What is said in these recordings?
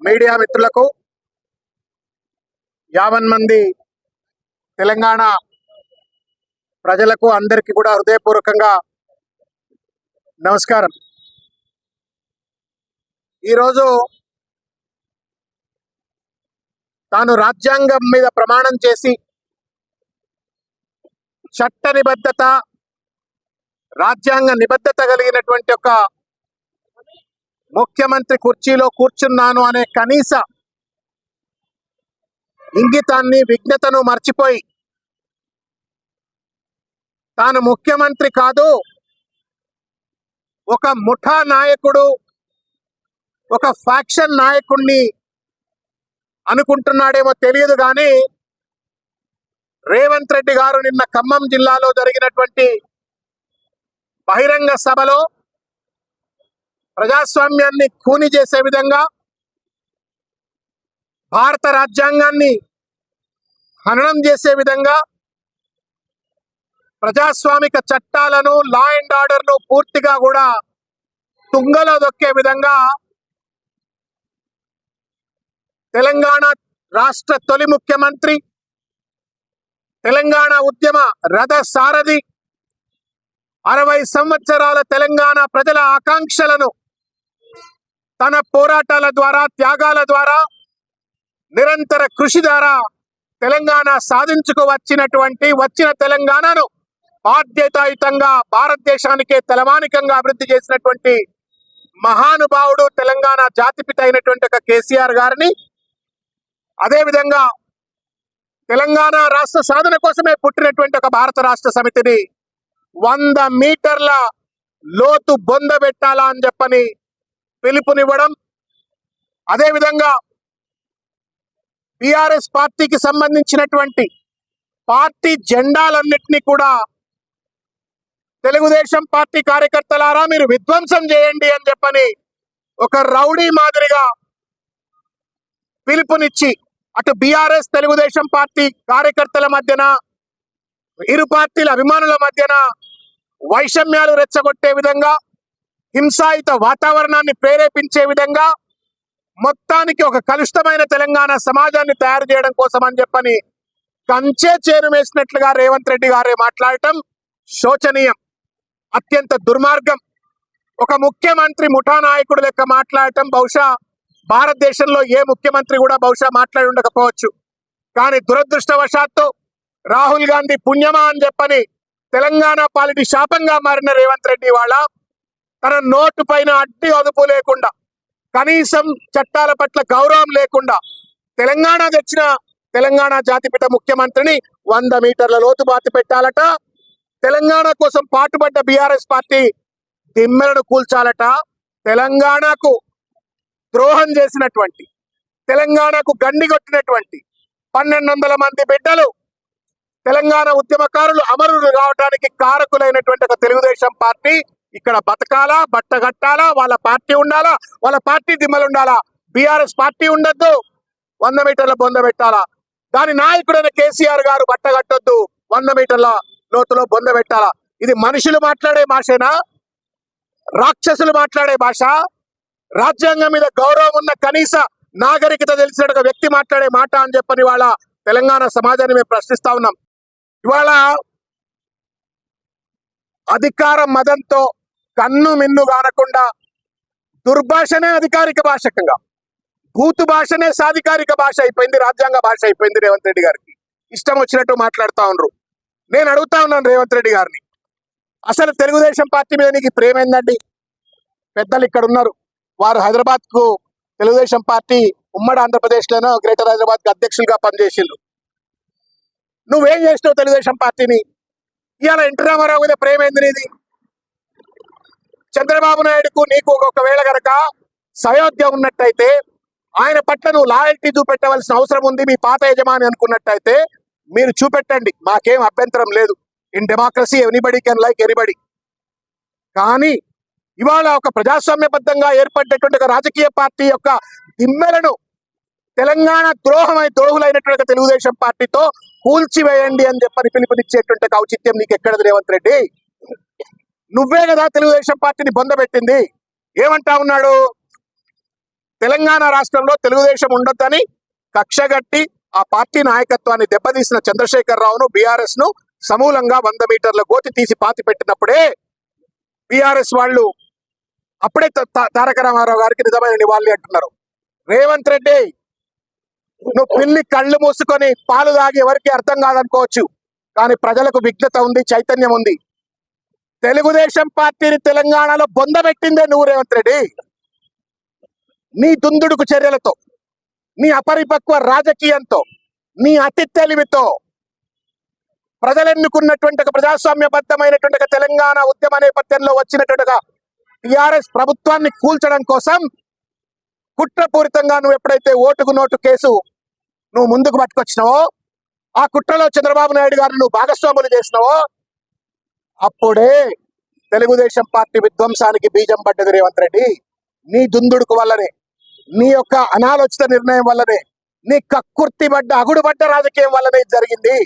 Media మిత్రులకు 50 మంది తెలంగాణ ప్రజలకు అందరికీ కూడా హృదయపూర్వకంగా నమస్కారం. ఈరోజు తాను రాజ్యాంగం మీద ప్రమాణం చేసి చట్ట నిబద్ధత రాజ్యాంగ నిబద్ధత కలిగినటువంటి ఒక ముఖ్యమంత్రి కుర్చీలో కూర్చున్నాను అనే కనీస ఇంగితాన్ని విజ్ఞతను మర్చిపోయి తాను ముఖ్యమంత్రి కాదు, ఒక ముఠా నాయకుడు, ఒక ఫ్యాక్షన్ నాయకుడిని అనుకుంటున్నాడేమో తెలియదు కానీ రేవంత్ రెడ్డి గారు నిన్న ఖమ్మం జిల్లాలో జరిగినటువంటి బహిరంగ సభలో ప్రజాస్వామ్యాన్ని ఖూనీ చేసే విధంగా, భారత రాజ్యాంగాన్ని హననం చేసే విధంగా, ప్రజాస్వామిక చట్టాలను, లా అండ్ ఆర్డర్ను పూర్తిగా కూడా తుంగలో దొక్కే విధంగా తెలంగాణ రాష్ట్ర తొలి ముఖ్యమంత్రి, తెలంగాణ ఉద్యమ రథ సారథి, 60 సంవత్సరాల తెలంగాణ ప్రజల ఆకాంక్షలను తన పోరాటాల ద్వారా, త్యాగాల ద్వారా, నిరంతర కృషి ద్వారా తెలంగాణ వచ్చిన తెలంగాణను బాధ్యతాయుతంగా భారతదేశానికే తలమానికంగా అభివృద్ధి చేసినటువంటి మహానుభావుడు తెలంగాణ జాతిపిత అయినటువంటి ఒక కేసీఆర్ గారిని, అదేవిధంగా తెలంగాణ రాష్ట్ర సాధన కోసమే పుట్టినటువంటి ఒక భారత రాష్ట్ర సమితిని 100 మీటర్ల లోతు బొందబెట్టాలా అని చెప్పని పిలుపునివ్వడం, అదేవిధంగా బీఆర్ఎస్ పార్టీకి సంబంధించినటువంటి పార్టీ జెండాలన్నింటినీ కూడా తెలుగుదేశం పార్టీ కార్యకర్తలారా మీరు విధ్వంసం చేయండి అని చెప్పని ఒక రౌడీ మాదిరిగా పిలుపునిచ్చి అటు బీఆర్ఎస్ తెలుగుదేశం పార్టీ కార్యకర్తల మధ్యన, ఇరు పార్టీల అభిమానుల మధ్యన వైషమ్యాలు రెచ్చగొట్టే విధంగా, హింసాయుత వాతావరణాన్ని ప్రేరేపించే విధంగా, మొత్తానికి ఒక కలుషితమైన తెలంగాణ సమాజాన్ని తయారు చేయడం కోసం అని చెప్పని కంచే చేరు వేసినట్లుగా రేవంత్ రెడ్డి గారే మాట్లాడటం శోచనీయం, అత్యంత దుర్మార్గం. ఒక ముఖ్యమంత్రి ముఠా నాయకుడు లెక్క మాట్లాడటం బహుశా భారతదేశంలో ఏ ముఖ్యమంత్రి కూడా బహుశా మాట్లాడి ఉండకపోవచ్చు. కానీ దురదృష్టవశాత్తు రాహుల్ గాంధీ పుణ్యమా అని చెప్పని తెలంగాణ పాలిటి శాపంగా మారిన రేవంత్ రెడ్డి వాళ్ళ తన నోటు పైన అడ్డి అదుపు లేకుండా, కనీసం చట్టాల పట్ల గౌరవం లేకుండా తెలంగాణ తెచ్చిన తెలంగాణ జాతిపిత ముఖ్యమంత్రిని 100 మీటర్ల లోతు బాతి పెట్టాలట, తెలంగాణ కోసం పాటుపడ్డ బీఆర్ఎస్ పార్టీ దిమ్మెలను కూల్చాలట, తెలంగాణకు ద్రోహం చేసినటువంటి, తెలంగాణకు గండి కొట్టినటువంటి 1200 మంది బిడ్డలు తెలంగాణ ఉద్యమకారులు అమరులు కావడానికి కారకులైనటువంటి ఒక తెలుగుదేశం పార్టీ ఇక్కడ బతకాలా, బట్టగట్టాలా, వాళ్ళ పార్టీ ఉండాలా, వాళ్ళ పార్టీ దిమ్మలు ఉండాలా, బీఆర్ఎస్ పార్టీ ఉండొద్దు, 100 మీటర్ల బొంద పెట్టాలా, దాని నాయకుడైన కేసీఆర్ గారు బట్టగట్టొద్దు, 100 మీటర్ల లోతులో బొంద పెట్టాలా. ఇది మనుషులు మాట్లాడే భాషేనా? రాక్షసులు మాట్లాడే భాష? రాజ్యాంగం మీద గౌరవం ఉన్న కనీస నాగరికత తెలిసిన ఒక వ్యక్తి మాట్లాడే మాట అని చెప్పని ఇవాళ తెలంగాణ సమాజాన్ని మేము ప్రశ్నిస్తా ఉన్నాం. ఇవాళ అధికార మదంతో కన్ను మిన్ను కానకుండా దుర్భాషనే అధికారిక భాషకంగా, భూతు భాషనే సాధికారిక భాష అయిపోయింది, రాజ్యాంగ భాష అయిపోయింది రేవంత్ రెడ్డి గారికి. ఇష్టం వచ్చినట్టు మాట్లాడుతా ఉన్నారు. నేను అడుగుతా ఉన్నాను రేవంత్ రెడ్డి గారిని, అసలు తెలుగుదేశం పార్టీ మీద నీకు ప్రేమ ఏందండి? పెద్దలు ఇక్కడ ఉన్నారు, వారు హైదరాబాద్ కు తెలుగుదేశం పార్టీ ఉమ్మడి ఆంధ్రప్రదేశ్లోనో గ్రేటర్ హైదరాబాద్ కు అధ్యక్షులుగా పనిచేసిండ్రు. నువ్వేం చేసినావు తెలుగుదేశం పార్టీని? ఇవాళ ఎన్టీ రామారావు మీద ప్రేమ ఏంది నీది? చంద్రబాబు నాయుడుకు నీకు ఒకవేళ గనక సయోధ్య ఉన్నట్టయితే, ఆయన పట్ల నువ్వు లాయల్టీ చూపెట్టవలసిన అవసరం ఉంది, మీ పాత యజమాని అనుకున్నట్టయితే మీరు చూపెట్టండి, మాకేం అభ్యంతరం లేదు. In democracy anybody can like anybody. కానీ ఇవాళ ఒక ప్రజాస్వామ్యబద్ధంగా ఏర్పడినటువంటి ఒక రాజకీయ పార్టీ యొక్క దిమ్మెలను తెలంగాణ ద్రోహులైనటువంటి తెలుగుదేశం పార్టీతో కూల్చివేయండి అని చెప్పని పిలుపునిచ్చేటువంటి ఔచిత్యం నీకు ఎక్కడది రేవంత్ రెడ్డి? నువ్వే కదా తెలుగుదేశం పార్టీని బొందబెట్టింది. ఏమంటా ఉన్నాడు? తెలంగాణ రాష్ట్రంలో తెలుగుదేశం ఉండొద్దని కక్షగట్టి ఆ పార్టీ నాయకత్వాన్ని దెబ్బతీసిన చంద్రశేఖర్ రావును బీఆర్ఎస్ ను సమూలంగా 100 మీటర్ల గోతి తీసి పాతి పెట్టినప్పుడే బీఆర్ఎస్ వాళ్ళు అప్పుడే తారక రామారావు గారికి నిజమైన నివాళి అంటున్నారు. రేవంత్ రెడ్డి, నువ్వు పిల్లి కళ్ళు మూసుకొని పాలు తాగి ఎవరికి అర్థం కాదనుకోవచ్చు, కానీ ప్రజలకు విఘ్నత ఉంది, చైతన్యం ఉంది. తెలుగుదేశం పార్టీని తెలంగాణలో బొందబెట్టిందే నువ్వు రేవంత్ రెడ్డి. నీ దుందుడుకు చర్యలతో, నీ అపరిపక్వ రాజకీయంతో, నీ అతి తెలివితో ప్రజలు ఎన్నుకున్నటువంటి ఒక ప్రజాస్వామ్యబద్ధమైనటువంటి ఒక తెలంగాణ ఉద్యమ నేపథ్యంలో వచ్చినటువంటి ఒక టిఆర్ఎస్ ప్రభుత్వాన్ని కూల్చడం కోసం కుట్రపూరితంగా నువ్వు ఎప్పుడైతే ఓటుకు నోటు కేసు నువ్వు ముందుకు పట్టుకొచ్చినావో, ఆ కుట్రలో చంద్రబాబు నాయుడు గారిని నువ్వు భాగస్వాములు చేసినావో, అప్పుడే తెలుగుదేశం పార్టీ విధ్వంసానికి బీజం పడ్డది రేవంత్ రెడ్డి. నీ దుందుడుకు వల్లనే, నీ యొక్క అనాలోచిత నిర్ణయం వల్లనే, నీ కక్కుర్తిబడ్డ అగుడుబడ్డ రాజకీయం వల్లనే ఇది జరిగింది.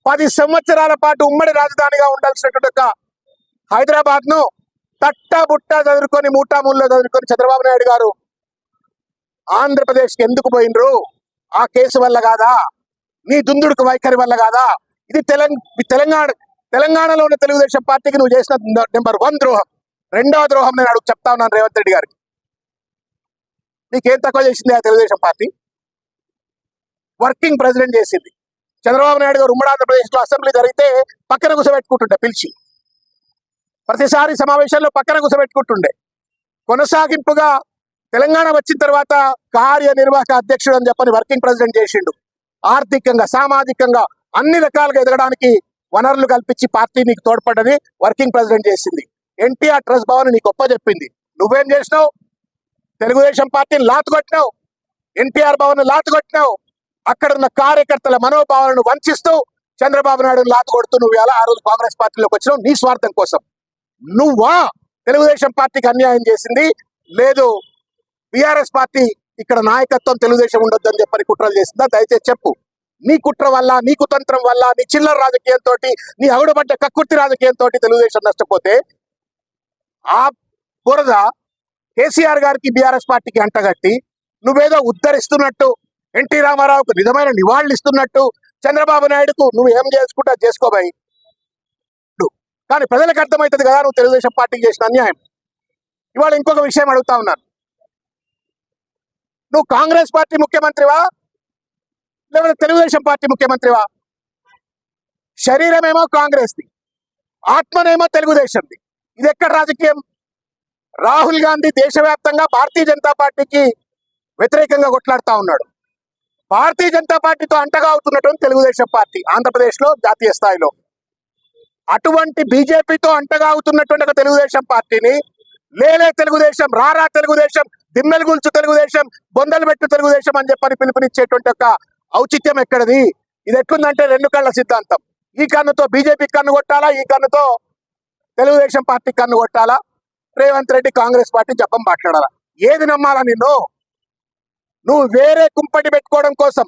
10 సంవత్సరాల పాటు ఉమ్మడి రాజధానిగా ఉండాల్సినటువంటి ఒక హైదరాబాద్ ను తట్టబుట్ట చదువుకొని మూటామూల్లో చదువుకొని చంద్రబాబు నాయుడు గారు ఆంధ్రప్రదేశ్ కి ఎందుకు పోయినరు? ఆ కేసు వల్ల కాదా? నీ దుందుడుకు వైఖరి వల్ల కాదా? ఇది తెలంగాణలో ఉన్న తెలుగుదేశం పార్టీకి నువ్వు చేసిన నెంబర్ 1 ద్రోహం. రెండవ ద్రోహం నేను అడుగు చెప్తా ఉన్నాను రేవంత్ రెడ్డి గారికి. నీకేం తక్కువ చేసింది ఆ తెలుగుదేశం పార్టీ? వర్కింగ్ ప్రెసిడెంట్ చేసింది. చంద్రబాబు నాయుడు గారు ఉమ్మడి ఆంధ్రప్రదేశ్ లో అసెంబ్లీ జరిగితే పక్కన కూర్చోబెట్టుకుంటుండే, పిలిచి ప్రతిసారి సమావేశాల్లో పక్కన కూర్చోబెట్టుకుంటుండే. కొనసాగింపుగా తెలంగాణ వచ్చిన తర్వాత కార్యనిర్వాహక అధ్యక్షుడు అని చెప్పని వర్కింగ్ ప్రెసిడెంట్ చేసిండు. ఆర్థికంగా, సామాజికంగా అన్ని రకాలుగా ఎదగడానికి వనరులు కల్పించి పార్టీ నీకు తోడ్పడని వర్కింగ్ ప్రెసిడెంట్ చేసింది. ఎన్టీఆర్ ట్రస్ట్ భవన్ నీకు గొప్ప చెప్పింది. నువ్వేం చేసినావు? తెలుగుదేశం పార్టీని లాతుకొట్టినావు, ఎన్టీఆర్ భవన్ లాతుకొట్టినావు. అక్కడ ఉన్న కార్యకర్తల మనోభావాలను వంచిస్తూ చంద్రబాబు నాయుడు లాతు కొడుతూ నువ్వు ఎలా ఆ రోజు కాంగ్రెస్ పార్టీలోకి వచ్చినావు? నీ స్వార్థం కోసం. నువ్వా తెలుగుదేశం పార్టీకి అన్యాయం చేసింది? లేదు, బీఆర్ఎస్ పార్టీ ఇక్కడ నాయకత్వం తెలుగుదేశం ఉండొద్దని చెప్పని కుట్రలు చేసిందా? దయచేసి చెప్పు. నీ కుట్ర వల్ల, నీ కుతంత్రం వల్ల, నీ చిల్లర రాజకీయంతో, నీ అగుడబడ్డ కక్కుర్తి రాజకీయంతో తెలుగుదేశం నష్టపోతే ఆ బురద కేసీఆర్ గారికి బీఆర్ఎస్ పార్టీకి అంటగట్టి నువ్వేదో ఉద్ధరిస్తున్నట్టు, ఎన్టీ రామారావుకు నిజమైన నివాళులు ఇస్తున్నట్టు, చంద్రబాబు నాయుడుకు నువ్వు ఏం చేసుకుంటా చేసుకోబాయి. కానీ ప్రజలకు అర్థమవుతుంది కదా నువ్వు తెలుగుదేశం పార్టీకి చేసిన అన్యాయం. ఇవాళ ఇంకొక విషయం అడుగుతా ఉన్నాను. నువ్వు కాంగ్రెస్ పార్టీ ముఖ్యమంత్రివా లేకపోతే తెలుగుదేశం పార్టీ ముఖ్యమంత్రివా? శరీరమేమో కాంగ్రెస్ది, ఆత్మనేమో తెలుగుదేశంది. ఇది ఎక్కడ రాజకీయం? రాహుల్ గాంధీ దేశవ్యాప్తంగా భారతీయ జనతా పార్టీకి వ్యతిరేకంగా కొట్లాడుతా ఉన్నాడు. భారతీయ జనతా పార్టీతో అంటగా అవుతున్నటువంటి తెలుగుదేశం పార్టీ ఆంధ్రప్రదేశ్ లో జాతీయ స్థాయిలో, అటువంటి బీజేపీతో అంటగా అవుతున్నటువంటి ఒక తెలుగుదేశం పార్టీని లేలే తెలుగుదేశం, రారా తెలుగుదేశం, దిమ్మెలు గుల్చు తెలుగుదేశం, బొందలు పెట్టు తెలుగుదేశం అని చెప్పని పిలుపునిచ్చేటువంటి ఒక ఔచిత్యం ఎక్కడిది? ఇది ఎట్లుందంటే 2 కళ్ళ సిద్ధాంతం. ఈ కన్నుతో బీజేపీ కన్ను కొట్టాలా, ఈ కన్నుతో తెలుగుదేశం పార్టీ కన్ను కొట్టాలా, రేవంత్ రెడ్డి కాంగ్రెస్ పార్టీ జపం మాట్లాడాలా? ఏది నమ్మాలా నిన్ను? నువ్వు వేరే కుంపటి పెట్టుకోవడం కోసం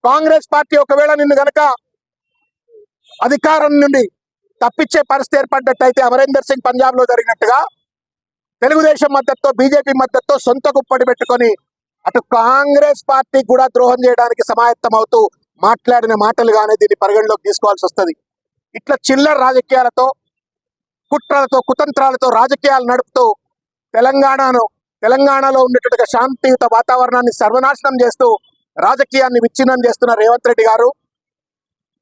కాంగ్రెస్ పార్టీ ఒకవేళ నిన్ను గనక అధికారం నుండి తప్పించే పరిస్థితి ఏర్పడ్డట్టయితే అమరేందర్ సింగ్ పంజాబ్ లో జరిగినట్టుగా తెలుగుదేశం మద్దతుతో, బీజేపీ మద్దతుతో సొంత కుప్పటి పెట్టుకొని అటు కాంగ్రెస్ పార్టీకి కూడా ద్రోహం చేయడానికి సమాయత్తం అవుతూ మాట్లాడిన మాటలుగానే దీన్ని పరిగణలోకి తీసుకోవాల్సి వస్తుంది. ఇట్లా చిల్లర రాజకీయాలతో, కుట్రలతో, కుతంత్రాలతో రాజకీయాలు నడుపుతూ తెలంగాణలో ఉన్నటువంటి శాంతియుత వాతావరణాన్ని సర్వనాశనం చేస్తూ రాజకీయాన్ని విచ్ఛిన్నం చేస్తున్న రేవంత్ రెడ్డి గారు,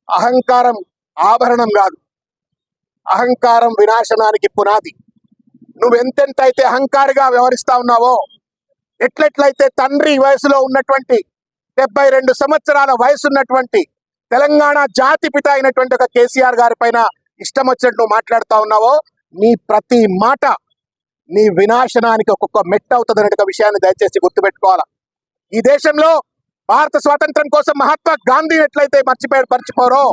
అహంకారం ఆభరణం కాదు, అహంకారం వినాశనానికి పునాది. నువ్వెంతెంత అయితే అహంకారిగా వ్యవహరిస్తా ఉన్నావో, ఎట్లెట్లయితే తండ్రి వయసులో ఉన్నటువంటి 72 సంవత్సరాల వయసున్నటువంటి తెలంగాణ జాతి పిత అయినటువంటి ఒక కేసీఆర్ గారి పైన ఇష్టం వచ్చినట్టు మాట్లాడుతా ఉన్నావో, నీ ప్రతి మాట నీ వినాశనానికి ఒక్కొక్క మెట్టు అవుతుంది అనే విషయాన్ని దయచేసి గుర్తుపెట్టుకోవాలా. ఈ దేశంలో భారత స్వాతంత్రం కోసం మహాత్మా గాంధీని ఎట్లయితే మర్చిపోరో,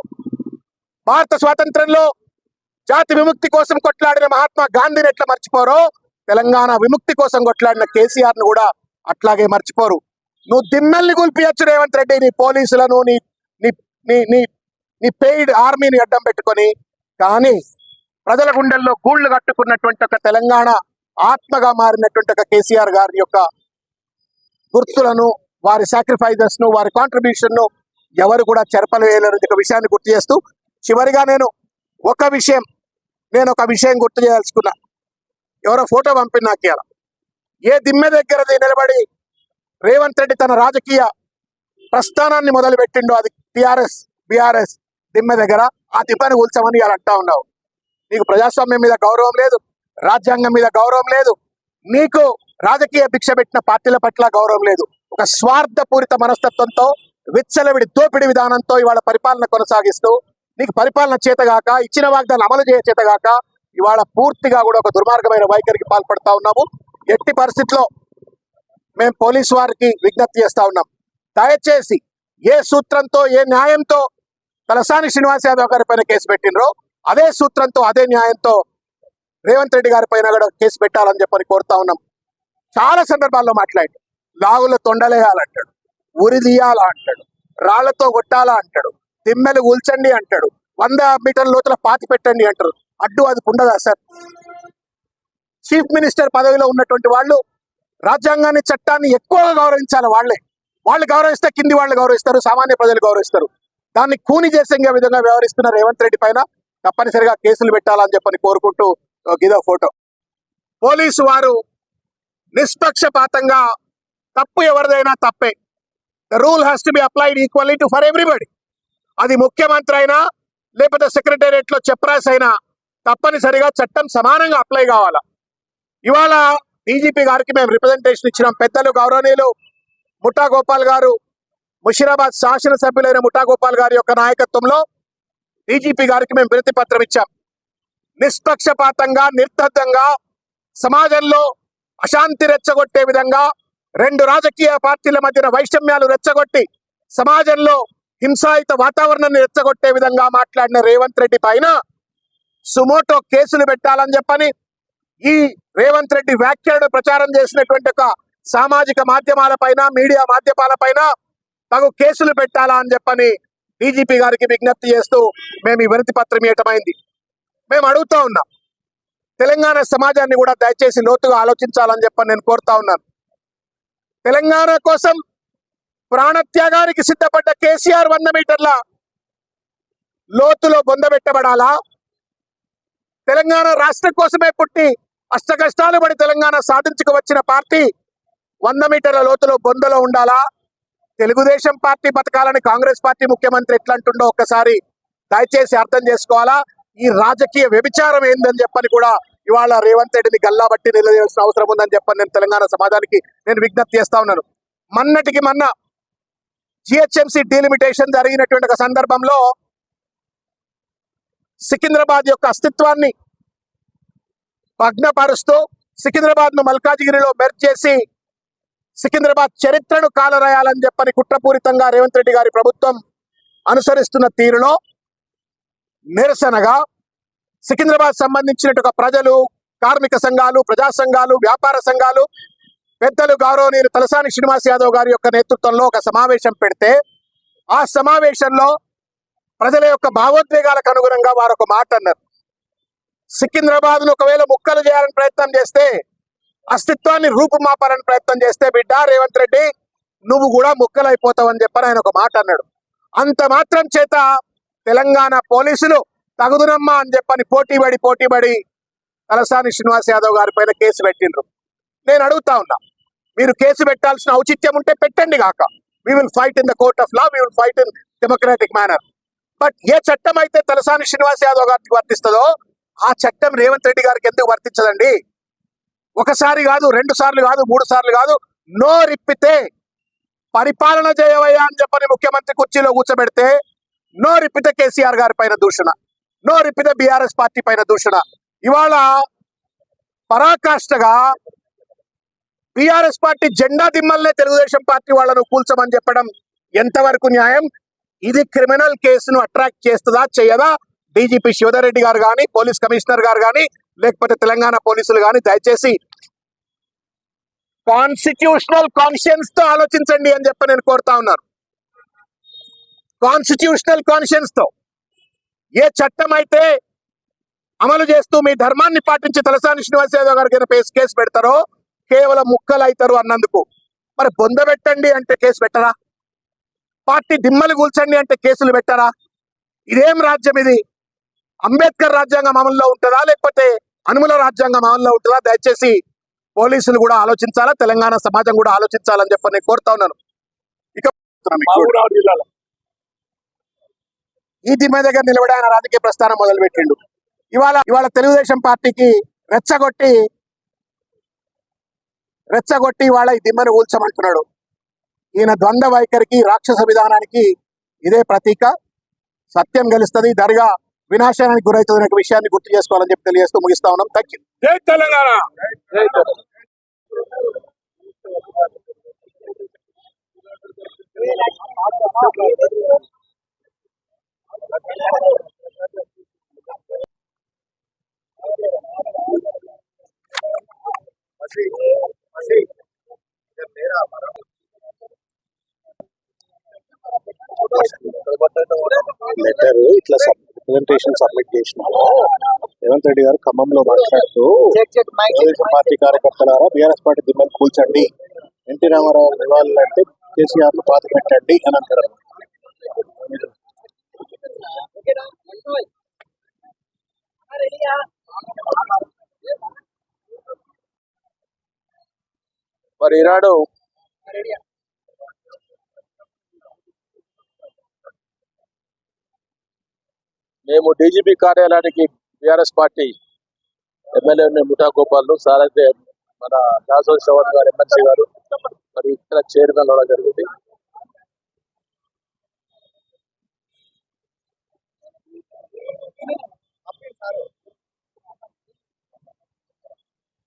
భారత స్వాతంత్రంలో జాతి విముక్తి కోసం కొట్లాడిన మహాత్మా గాంధీని ఎట్లా మర్చిపోరో, తెలంగాణ విముక్తి కోసం కొట్లాడిన కేసీఆర్ ను కూడా అట్లాగే మర్చిపోరు. నువ్వు దిమ్మెల్ని గుల్పియచ్చు రేవంత్ రెడ్డి, నీ పోలీసులను, నీ పెయిడ్ ఆర్మీని అడ్డం పెట్టుకొని. కానీ ప్రజల గుండెల్లో గూళ్లు కట్టుకున్నటువంటి ఒక తెలంగాణ ఆత్మగా మారినటువంటి ఒక కేసీఆర్ గారి యొక్క గుర్తులను, వారి సాక్రిఫైజెస్ ను, వారి కాంట్రిబ్యూషన్ ను ఎవరు కూడా చెరపలేయలేరు ఒక విషయాన్ని గుర్తు చేస్తూ, చివరిగా నేను ఒక విషయం గుర్తు చేయదలుచుకున్నా. ఎవరో ఫోటో పంపిన నాకు ఇవాళ. ఏ దిమ్మె దగ్గర నిలబడి రేవంత్ రెడ్డి తన రాజకీయ ప్రస్థానాన్ని మొదలు పెట్టిండో అది బీఆర్ఎస్ దిమ్మె దగ్గర, ఆ దిమ్మని కూల్చమని ఇవాళ అంటా ఉన్నావు. నీకు ప్రజాస్వామ్యం మీద గౌరవం లేదు, రాజ్యాంగం మీద గౌరవం లేదు, నీకు రాజకీయ భిక్ష పెట్టిన పార్టీల పట్ల గౌరవం లేదు. ఒక స్వార్థపూరిత మనస్తత్వంతో, విచ్చలవిడి దోపిడి విధానంతో ఇవాళ పరిపాలన కొనసాగిస్తూ, నీకు పరిపాలన చేతగాక, ఇచ్చిన వాగ్దానం అమలు చేయ చేతగాక ఇవాళ పూర్తిగా కూడా ఒక దుర్మార్గమైన వైఖరికి పాల్పడతా ఉన్నాము. ఎట్టి పరిస్థితిలో మేము పోలీసు వారికి విజ్ఞప్తి చేస్తా ఉన్నాం, దయచేసి ఏ సూత్రంతో, ఏ న్యాయంతో తలసాని శ్రీనివాస్ యాదవ్ గారి పైన కేసు పెట్టినరో అదే సూత్రంతో, అదే న్యాయంతో రేవంత్ రెడ్డి గారి పైన కూడా కేసు పెట్టాలని చెప్పని కోరుతా ఉన్నాం. చాలా సందర్భాల్లో మాట్లాడి లాగులో తొండలేయాలంటాడు, ఉరి తీయాలా అంటాడు, రాళ్లతో కొట్టాలా అంటాడు, దిమ్మెలు కూల్చండి అంటాడు, 100 మీటర్ల లోతుల పాతి పెట్టండి అంటారు. అడ్డు అది ఉండదా సార్? చీఫ్ మినిస్టర్ పదవిలో ఉన్నటువంటి వాళ్ళు రాజ్యాంగాన్ని, చట్టాన్ని ఎక్కువగా గౌరవించాలి. వాళ్ళు గౌరవిస్తే కింది వాళ్ళు గౌరవిస్తారు, సామాన్య ప్రజలు గౌరవిస్తారు. దాన్ని కూని చేసే విధంగా వ్యవహరిస్తున్న రేవంత్ రెడ్డి పైన తప్పనిసరిగా కేసులు పెట్టాలని చెప్పని కోరుకుంటూ ఇదో ఫోటో. పోలీసు వారు నిష్పక్షపాతంగా, తప్పు ఎవరిదైనా తప్పే, the rule has to be applied equally to for everybody. అది ముఖ్యమంత్రి అయినా లేకపోతే సెక్రటేరియట్ లో చెప్రాస్ అయినా తప్పనిసరిగా చట్టం సమానంగా అప్లై కావాలా. ఇవాళ డీజీపీ గారికి మేము రిప్రజెంటేషన్ ఇచ్చినాం. పెద్దలు గౌరవనీయులు ముఠా గోపాల్ గారు, ముషిరాబాద్ శాసనసభ్యులైన ముఠా గోపాల్ గారి యొక్క నాయకత్వంలో డీజీపీ గారికి మేము వినతి పత్రం ఇచ్చాం. నిష్పక్షపాతంగా, నిర్దగ్ధంగా సమాజంలో అశాంతి రెచ్చగొట్టే విధంగా, 2 రాజకీయ పార్టీల మధ్యన వైషమ్యాలు రెచ్చగొట్టి సమాజంలో హింసాయుత వాతావరణాన్ని రెచ్చగొట్టే విధంగా మాట్లాడిన రేవంత్ రెడ్డి పైన సుమోటో కేసులు పెట్టాలని చెప్పని, ఈ రేవంత్ రెడ్డి వ్యాఖ్యలను ప్రచారం చేసినటువంటి ఒక సామాజిక మాధ్యమాలపైన, మీడియా మాధ్యమాలపైన తగు కేసులు పెట్టాలా అని చెప్పని డీజీపీ గారికి విజ్ఞప్తి చేస్తూ మేము ఈ వినతి పత్రం ఇవ్వటమైంది. మేము అడుగుతా ఉన్నాం, తెలంగాణ సమాజాన్ని కూడా దయచేసి లోతుగా ఆలోచించాలని చెప్పని నేను కోరుతా ఉన్నాను. తెలంగాణ కోసం ప్రాణత్యాగానికి సిద్ధపడ్డ కేసీఆర్ 100 మీటర్ల లోతులో బొందబెట్టబడాలా? తెలంగాణ రాష్ట్రం కోసమే పుట్టి అష్ట కష్టాలు పడి తెలంగాణ సాధించుకు వచ్చిన పార్టీ 100 మీటర్ల లోతులో బొందలో ఉండాలా? తెలుగుదేశం పార్టీ బతకాలని కాంగ్రెస్ పార్టీ ముఖ్యమంత్రి ఎట్లా అంటుండో ఒక్కసారి దయచేసి అర్థం చేసుకోవాలా. ఈ రాజకీయ వ్యభిచారం ఏందని చెప్పని కూడా ఇవాళ రేవంత్ రెడ్డిని గల్లాబట్టి నిలదీయాల్సిన అవసరం ఉందని చెప్పని నేను తెలంగాణ సమాజానికి విజ్ఞప్తి చేస్తా ఉన్నాను. మొన్నటికి మొన్న జిహెచ్ఎంసీ డీలిమిటేషన్ జరిగినటువంటి ఒక సందర్భంలో సికింద్రాబాద్ యొక్క అస్తిత్వాన్ని భగ్నపరుస్తూ సికింద్రాబాద్ ను మల్కాజిగిరిలో మెర్జ్ చేసి సికింద్రాబాద్ చరిత్రను కాలరాయాలని చెప్పని కుట్రపూరితంగా రేవంత్ రెడ్డి గారి ప్రభుత్వం అనుసరిస్తున్న తీరులో నిరసనగా సికింద్రాబాద్ సంబంధించినటువంటి ప్రజలు, కార్మిక సంఘాలు, ప్రజా సంఘాలు, వ్యాపార సంఘాలు, పెద్దలు గౌరవనీయులు తలసాని శ్రీనివాస్ యాదవ్ గారి యొక్క నేతృత్వంలో ఒక సమావేశం పెడితే, ఆ సమావేశంలో ప్రజల యొక్క భావోద్వేగాలకు అనుగుణంగా వారు ఒక మాట అన్నారు. సికింద్రాబాద్ ను ఒకవేళ ముక్కలు చేయాలని ప్రయత్నం చేస్తే, అస్తిత్వాన్ని రూపుమాపాలని ప్రయత్నం చేస్తే, బిడ్డ రేవంత్ రెడ్డి నువ్వు కూడా ముక్కలైపోతావని చెప్పని ఆయన ఒక మాట అన్నాడు. అంత మాత్రం చేత తెలంగాణ పోలీసులు తగుదునమ్మా అని చెప్పని పోటీపడి తలసాని శ్రీనివాస్ యాదవ్ గారి పైన కేసు పెట్టిండ్రు. నేను అడుగుతా ఉన్నా, మీరు కేసు పెట్టాల్సిన ఔచిత్యం ఉంటే పెట్టండి కాక. We will fight in the court of law, we will fight in democratic manner. But ఏ చట్టం అయితే తలసాని శ్రీనివాస్ యాదవ్ గారికి వర్తిస్తుందో ఆ చట్టం రేవంత్ రెడ్డి గారికి ఎందుకు వర్తించదండి? ఒకసారి కాదు, 2 సార్లు కాదు, 3 సార్లు కాదు, నోరిప్పితే పరిపాలన చేయవయ్యా అని చెప్పని ముఖ్యమంత్రి కుర్చీలో కూర్చోబెడితే, నోరిప్పితే కేసీఆర్ గారి పైన దూషణ, నోరిప్పితే బీఆర్ఎస్ పార్టీ పైన దూషణ. ఇవాళ పరాకాష్ఠగా బీఆర్ఎస్ పార్టీ జెండా దిమ్మల్నే తెలుగుదేశం పార్టీ వాళ్ళను కూల్చమని చెప్పడం ఎంతవరకు న్యాయం? ఇది క్రిమినల్ కేసును అట్రాక్ట్ చేస్తుందా, చేయదా? డీజీపీ శివధర్ రెడ్డి గారు కానీ, పోలీస్ కమిషనర్ గారు కానీ, లేకపోతే తెలంగాణ పోలీసులు కానీ దయచేసి కాన్స్టిట్యూషనల్ కాన్షియన్స్ తో ఆలోచించండి అని చెప్పి నేను కోరుతా ఉన్నాను. కాన్స్టిట్యూషనల్ కాన్షియన్స్ తో ఏ చట్టం అయితే అమలు చేస్తూ మీ ధర్మాన్ని పాటించి తలసాని శ్రీనివాస్ యాదవ్ గారికి కేసు పెడతారో కేవలం ముక్కలు అవుతారు అన్నందుకు. మరి బొంద పెట్టండి అంటే కేసు పెట్టరా? పార్టీ దిమ్మలు కూల్చండి అంటే కేసులు పెట్టరా? ఇదేం రాజ్యం ఇది? అంబేద్కర్ రాజ్యాంగం అమల్లో ఉంటుందా లేకపోతే అనుముల రాజ్యాంగం అమల్లో ఉంటుందా? దయచేసి పోలీసులు కూడా ఆలోచించాలా, తెలంగాణ సమాజం కూడా ఆలోచించాలని చెప్పి నేను కోరుతా ఉన్నాను. ఇక ఈ దిమ్మ దగ్గర నిలబడి ఆయన రాజకీయ ప్రస్థానం మొదలు పెట్టిండు. ఇవాళ తెలుగుదేశం పార్టీకి రెచ్చగొట్టి వాళ్ళ ఈ దిమ్మను కూల్చమంటున్నాడు. ఈయన ద్వంద్వ వైఖరికి, రాక్షస విధానానికి ఇదే ప్రతీక. సత్యం గెలుస్తుంది, దర్గా వినాశనానికి గురవుతుంది అనే విషయాన్ని గుర్తు చేసుకోవాలని చెప్పి తెలియజేస్తూ ముగిస్తా ఉన్నాం. Thank you. జై తెలంగాణ. లెటర్ ఇట్లా రిప్రజెంటేషన్ సబ్మిట్ చేసినాము. రేవంత్ రెడ్డి గారు ఖమ్మంలో మాట్లాడుతూ తెలుగుదేశం పార్టీ కార్యకర్తలారా బీఆర్ఎస్ పార్టీ దిమ్మలు కూల్చండి, ఎన్టీ రామారావు నివాళులంటే కేసీఆర్ ను పాత పెట్టండి అని అంటారు. మరి ఈనాడు మేము డీజీపీ కార్యాలయానికి బీఆర్ఎస్ పార్టీ ఎమ్మెల్యే ముఠా గోపాల్ సార్ అయితే మన దాసోజి శ్రవణ్ గారు ఎమ్మెల్సీ గారు మరి ఇక్కడ చైర్మన్ అవడం జరిగింది.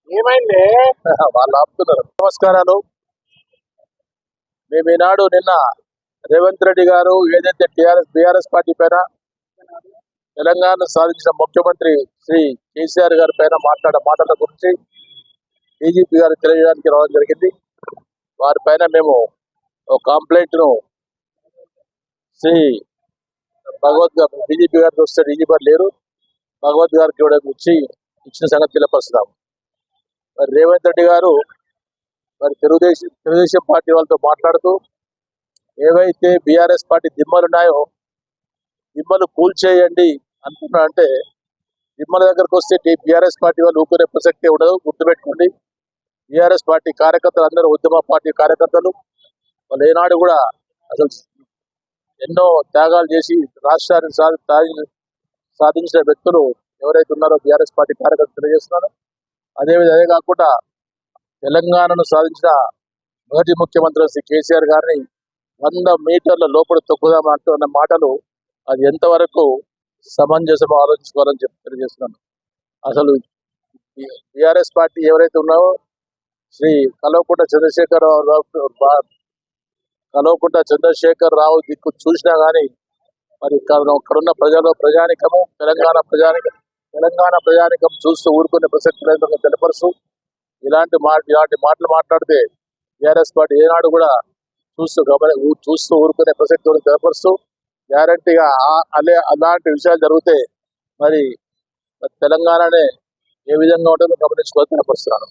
ఏమైంది? వాళ్ళు ఆపుతున్నారు. నమస్కారాలు. మేము ఈనాడు నిన్న రేవంత్ రెడ్డి గారు ఏదైతే బీఆర్ఎస్ పార్టీ పైన తెలంగాణ సాధించిన ముఖ్యమంత్రి శ్రీ కేసీఆర్ గారి పైన మాటల గురించి డీజీపీ గారు తెలియజేయడానికి రావడం జరిగింది. వారి పైన మేము ఒక కంప్లైంట్ ను శ్రీ భగవత్ గారు డీజీపీ గారికి వస్తే డీజీపీ గారు లేరు, భగవత్ గారికి కూడా ఇచ్చిన సంగతి తెలియపరుస్తున్నాము. మరి రేవంత్ రెడ్డి గారు మరి తెలుగుదేశం పార్టీ వాళ్ళతో మాట్లాడుతూ ఏవైతే బీఆర్ఎస్ పార్టీ దిమ్మలు ఉన్నాయో దిమ్మలు కూల్చేయండి అంటున్నా అంటే దిమ్మల దగ్గరకు వస్తే బీఆర్ఎస్ పార్టీ వాళ్ళు ఊరుకునే ప్రసక్తి ఉండదు. గుర్తుపెట్టుకోండి, బీఆర్ఎస్ పార్టీ కార్యకర్తలు అందరూ ఉద్యమ పార్టీ కార్యకర్తలు. వాళ్ళు ఏనాడు కూడా అసలు ఎన్నో త్యాగాలు చేసి రాష్ట్రాన్ని సాధించిన వ్యక్తులు ఎవరైతే ఉన్నారో బీఆర్ఎస్ పార్టీ కార్యకర్తలు తెలియజేస్తున్నారు. అదే కాకుండా తెలంగాణను సాధించిన మొదటి ముఖ్యమంత్రి శ్రీ కేసీఆర్ గారిని 100 మీటర్ల లోపల తొక్కుదాం అంటున్న మాటలు అది ఎంతవరకు సమంజసం ఆలోచించుకోవాలని చెప్పి తెలియజేస్తున్నాను. అసలు బీఆర్ఎస్ పార్టీ ఎవరైతే ఉన్నారో శ్రీ కల్వకుంట్ల చంద్రశేఖర్ రావు దిక్కు చూసినా కానీ మరి అక్కడున్న ప్రజానికము తెలంగాణ ప్రజానికం చూస్తూ ఊరుకునే ప్రసక్తి లేదని తెలపరుస్తూ ఇలాంటి మాటలు మాట్లాడితే బీఆర్ఎస్ పార్టీ ఏనాడు కూడా చూస్తూ ఊరుకునే ప్రసక్తి తెలపరుస్తూ గ్యారంటీగా అలాంటి విషయాలు జరిగితే మరి తెలంగాణనే ఏ విధంగా ఉంటుందో గమనించుకోవాలని తెలపరుస్తున్నాను.